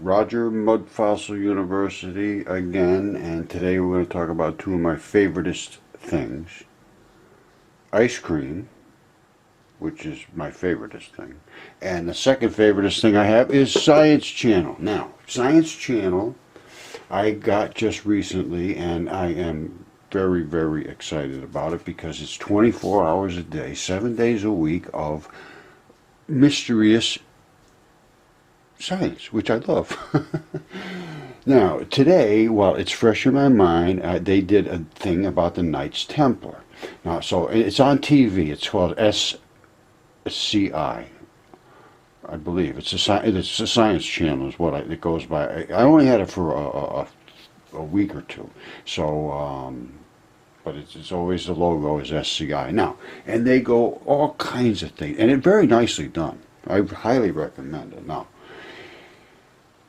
Roger, Mudfossil University again, and today we're going to talk about two of my favoriteest things. Ice cream, which is my favoriteest thing, and the second favoriteest thing I have is Science Channel. Now, Science Channel I got just recently, and I am very, very excited about it because it's 24 hours a day, 7 days a week of mysterious science, which I love. Now, today, while it's fresh in my mind, they did a thing about the Knights Templar. Now, so it's on TV. It's called SCI, I believe. It's a Science Channel is what it goes by. I only had it for a week or two, so but it's always the logo is SCI. Now, and they go all kinds of things, and it's very nicely done. I highly recommend it. Now,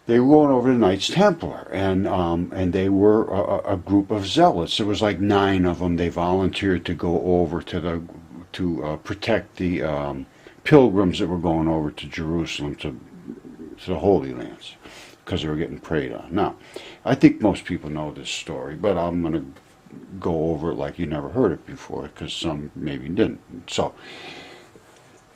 they were going over the Knights Templar, and they were a group of zealots. There was like 9 of them. They volunteered to go over to protect the pilgrims that were going over to Jerusalem to the Holy Lands because they were getting preyed on. Now, I think most people know this story, but I'm going to go over it like you never heard it before because some maybe didn't. So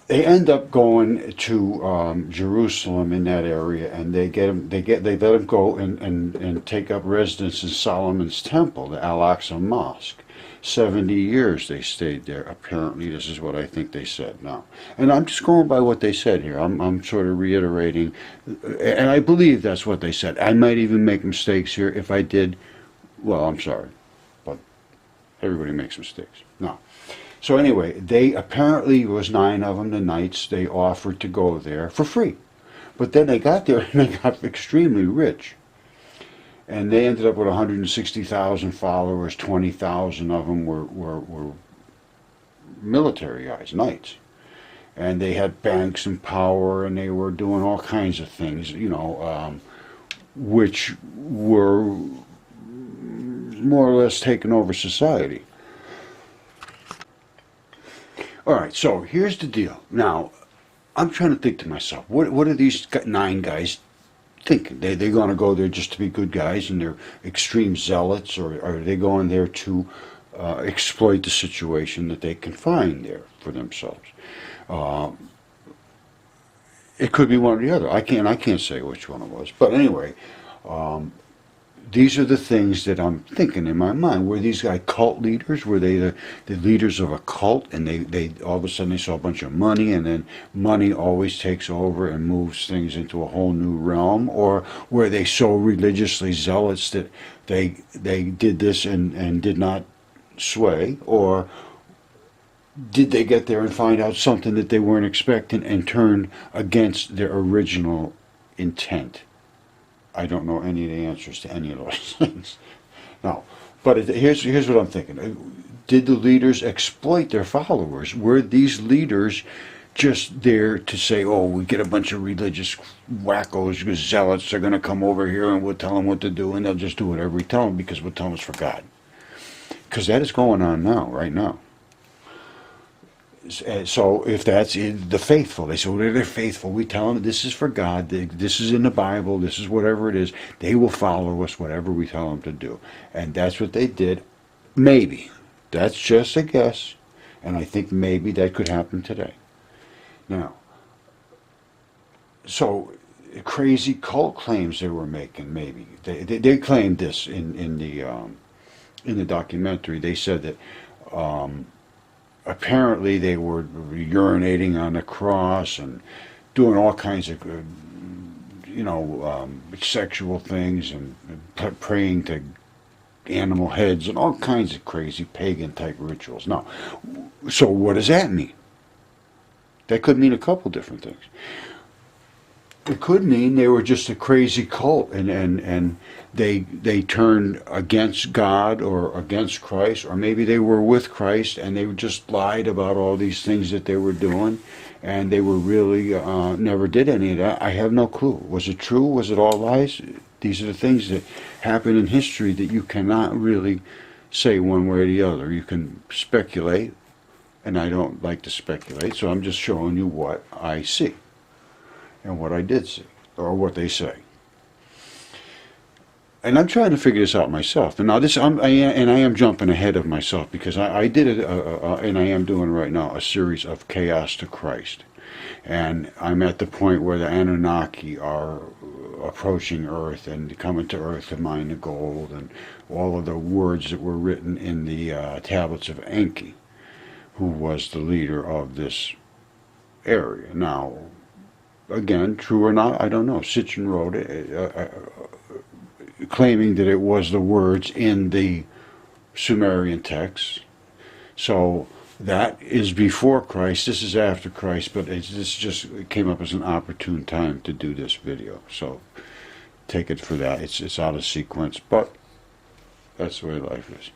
they end up going to Jerusalem in that area, and they let them go and take up residence in Solomon's Temple, the Al-Aqsa Mosque. 70 years they stayed there. Apparently, this is what I think they said now, and I'm just going by what they said here. I'm sort of reiterating, and I believe that's what they said. I might even make mistakes here. If I did, well, I'm sorry, but everybody makes mistakes. No. So anyway, they apparently, it was 9 of them, the Knights, they offered to go there for free. But then they got there and they got extremely rich. And they ended up with 160,000 followers, 20,000 of them were military guys, knights. And they had banks and power, and they were doing all kinds of things, which were more or less taking over society. All right, so here's the deal. Now, I'm trying to think to myself, what are these 9 guys thinking? They're going to go there just to be good guys and they're extreme zealots, or are they going there to exploit the situation that they can find there for themselves? It could be one or the other. I can't say which one it was. But anyway, these are the things that I'm thinking in my mind. Were these guys cult leaders? Were they the leaders of a cult, and they all of a sudden they saw a bunch of money, and then money always takes over and moves things into a whole new realm? Or were they so religiously zealous that they did this and did not sway? Or did they get there and find out something that they weren't expecting and turn against their original intent? I don't know any of the answers to any of those things. No, but here's what I'm thinking. Did the leaders exploit their followers? Were these leaders just there to say, oh, we get a bunch of religious wackos, zealots, they're going to come over here and we'll tell them what to do, and they'll just do whatever we tell them because we'll tell them it's for God? Because that is going on now, right now. So if that's the faithful, they say, well, they're faithful. We tell them this is for God. This is in the Bible. This is whatever it is. They will follow us, whatever we tell them to do. And that's what they did. Maybe. That's just a guess. And I think maybe that could happen today. Now, so crazy cult claims they were making, maybe. They claimed this in the documentary. They said that apparently they were urinating on the cross and doing all kinds of, sexual things and praying to animal heads and all kinds of crazy pagan type rituals. Now, so what does that mean? That could mean a couple different things. It could mean they were just a crazy cult and they turned against God or against Christ, or maybe they were with Christ and they just lied about all these things that they were doing, and they were really never did any of that. I have no clue. Was it true? Was it all lies? These are the things that happen in history that you cannot really say one way or the other. You can speculate, and I don't like to speculate, so I'm just showing you what I see and what I did see, or what they say. and I'm trying to figure this out myself. And now I am jumping ahead of myself because I did it, and I am doing right now a series of Chaos to Christ, and I'm at the point where the Anunnaki are approaching Earth and coming to Earth to mine the gold, and all of the words that were written in the tablets of Enki, who was the leader of this area. Now, again, true or not, I don't know. Sitchin wrote it, claiming that it was the words in the Sumerian text. So that is before Christ. This is after Christ, but this just came up as an opportune time to do this video. So take it for that. It's out of sequence, but that's the way life is.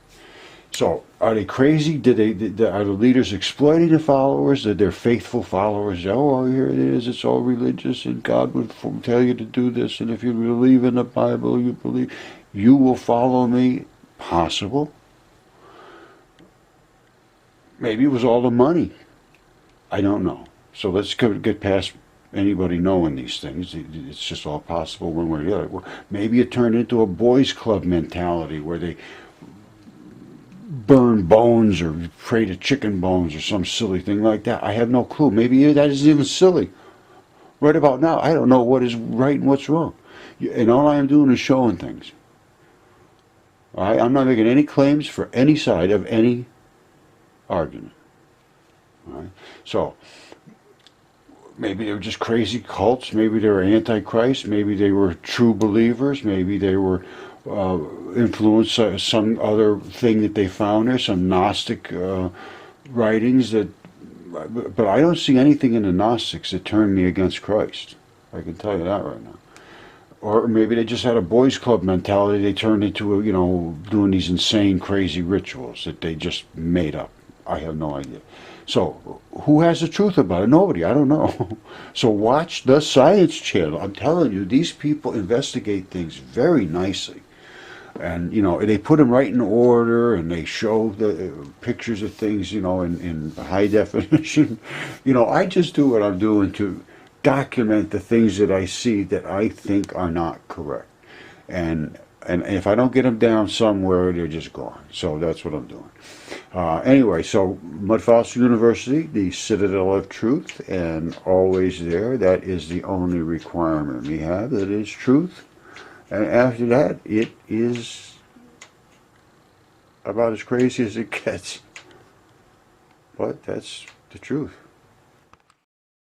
So, are they crazy? Are the leaders exploiting the followers? That they're faithful followers? Oh, here it is. It's all religious, and God would tell you to do this. And if you believe in the Bible, you will follow me. Possible. Maybe it was all the money. I don't know. So let's get past anybody knowing these things. It's just all possible one way or the other. Maybe it turned into a boys' club mentality where they burn bones or pray to chicken bones or some silly thing like that. I have no clue. Maybe that isn't even silly. Right about now, I don't know what is right and what's wrong. And all I am doing is showing things. All right? I'm not making any claims for any side of any argument. All right? So, maybe they were just crazy cults. Maybe they were antichrist. Maybe they were true believers. Maybe they were influence some other thing that they found there, some Gnostic writings that, but I don't see anything in the Gnostics that turned me against Christ. I can tell you that right now. Or maybe they just had a boys' club mentality. They turned into, doing these insane, crazy rituals that they just made up. I have no idea. So, who has the truth about it? Nobody. I don't know. So watch the Science Channel. I'm telling you, these people investigate things very nicely. And, they put them right in order, and they show the pictures of things, in high definition. I just do what I'm doing to document the things that I see that I think are not correct. And if I don't get them down somewhere, they're just gone. So that's what I'm doing. Anyway, so Mudfossil University, the Citadel of Truth, and always there. That is the only requirement we have. That is truth. And after that, it is about as crazy as it gets. But that's the truth.